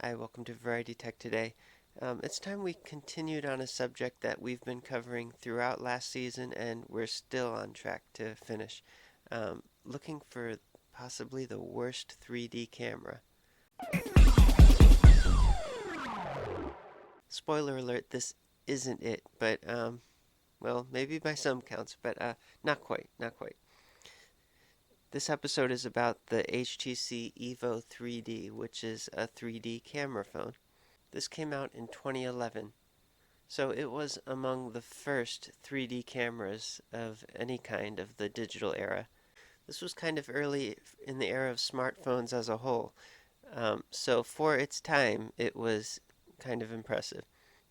Hi, welcome to Variety Tech today. It's time we continued on a subject that we've been covering throughout last season and we're still on track to finish. Looking for possibly the worst 3D camera. Spoiler alert, this isn't it, but well, maybe by some counts, but not quite, not quite. This episode is about the HTC Evo 3D, which is a 3D camera phone. This came out in 2011, so it was among the first 3D cameras of any kind of the digital era. This was kind of early in the era of smartphones as a whole, so for its time, it was kind of impressive.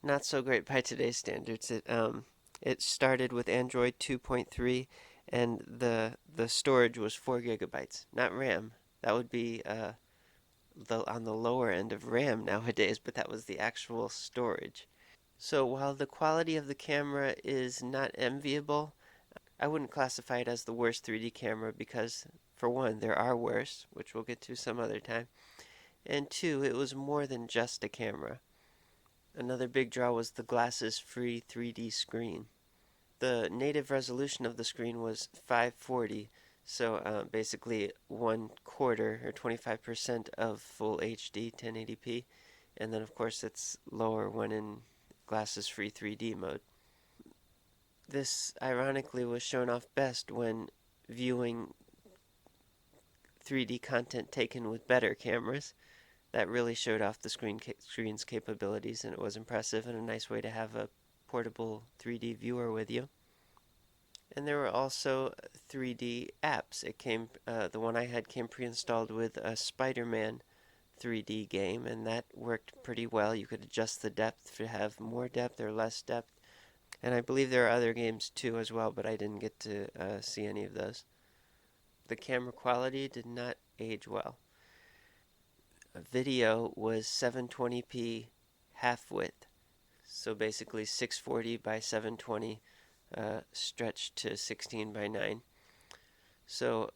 Not so great by today's standards. It started with Android 2.3, and the storage was 4 gigabytes, not RAM. That would be on the lower end of RAM nowadays, but that was the actual storage. So while the quality of the camera is not enviable, I wouldn't classify it as the worst 3D camera because, for one, there are worse, which we'll get to some other time, and two, it was more than just a camera. Another big draw was the glasses-free 3D screen. The native resolution of the screen was 540, so basically 1/4 or 25% of full HD 1080p, and then of course it's lower when in glasses-free 3D mode. This ironically was shown off best when viewing 3D content taken with better cameras. That really showed off the screen's capabilities, and it was impressive and a nice way to have a portable 3D viewer with you. And there were also 3D apps. The one I had came pre-installed with a Spider-Man 3D game, and that worked pretty well. You could adjust the depth to have more depth or less depth. And I believe there are other games too as well, but I didn't get to see any of those. The camera quality did not age well. Video was 720p half width, so basically 640 by 720 stretched to 16 by 9. So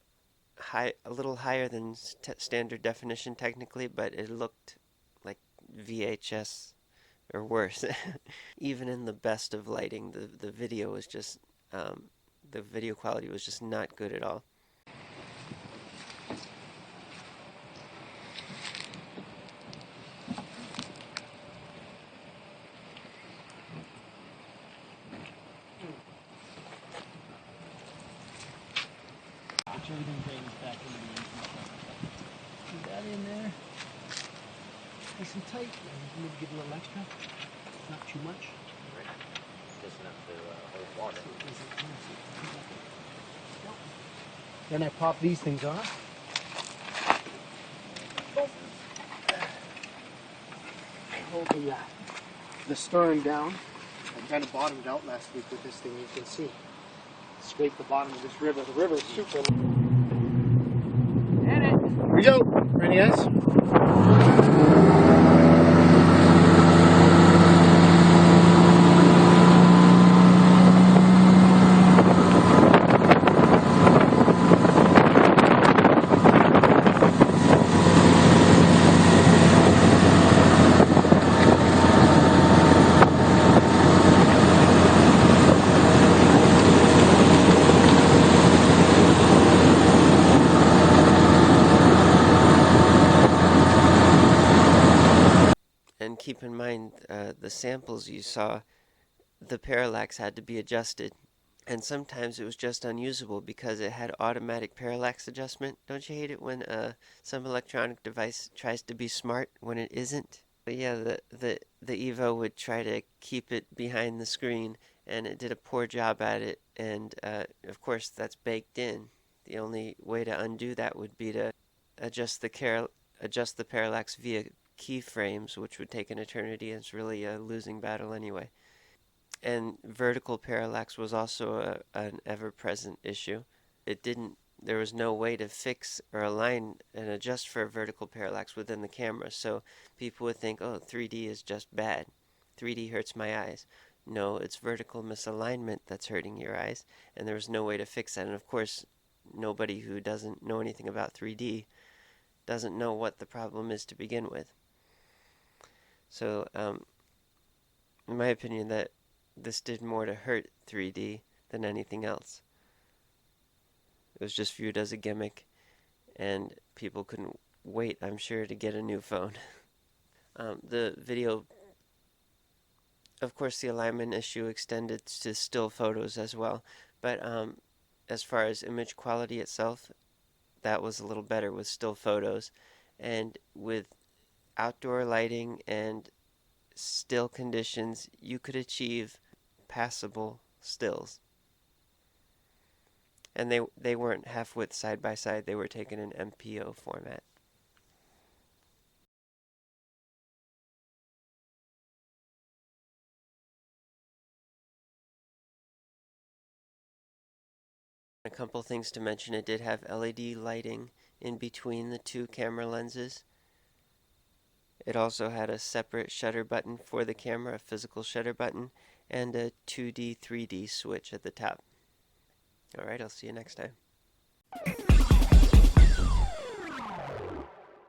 a little higher than standard definition technically, but it looked like VHS or worse. Even in the best of lighting, the video was just the video quality was just not good at all. Everything drains back into the engine. Keep that in there. Nice and tight. Maybe give a little extra. Not too much. Right. Just enough to hold water. Then I pop these things off. Hold the stern down. I kind of bottomed out last week with this thing, you can see. Scrape the bottom of this river. The river is super. Hit it! Here we go. Ready, guys? And keep in mind, the samples you saw, the parallax had to be adjusted. And sometimes it was just unusable because it had automatic parallax adjustment. Don't you hate it when some electronic device tries to be smart when it isn't? But yeah, the Evo would try to keep it behind the screen, and it did a poor job at it. And of course, that's baked in. The only way to undo that would be to adjust the parallax via keyframes, which would take an eternity, and it's really a losing battle anyway. And vertical parallax was also an ever-present issue. There was no way to fix or align and adjust for vertical parallax within the camera, so people would think, oh, 3D is just bad. 3D hurts my eyes. No, it's vertical misalignment that's hurting your eyes, and there was no way to fix that. And of course, nobody who doesn't know anything about 3D doesn't know what the problem is to begin with. So, in my opinion, that this did more to hurt 3D than anything else. It was just viewed as a gimmick, and people couldn't wait, I'm sure, to get a new phone. The video, of course, the alignment issue extended to still photos as well, but as far as image quality itself, that was a little better with still photos, and with outdoor lighting and still conditions, you could achieve passable stills. And they weren't half width side by side, they were taken in MPO format. A couple things to mention: it did have LED lighting in between the two camera lenses. It also had a separate shutter button for the camera, a physical shutter button, and a 2D, 3D switch at the top. Alright, I'll see you next time.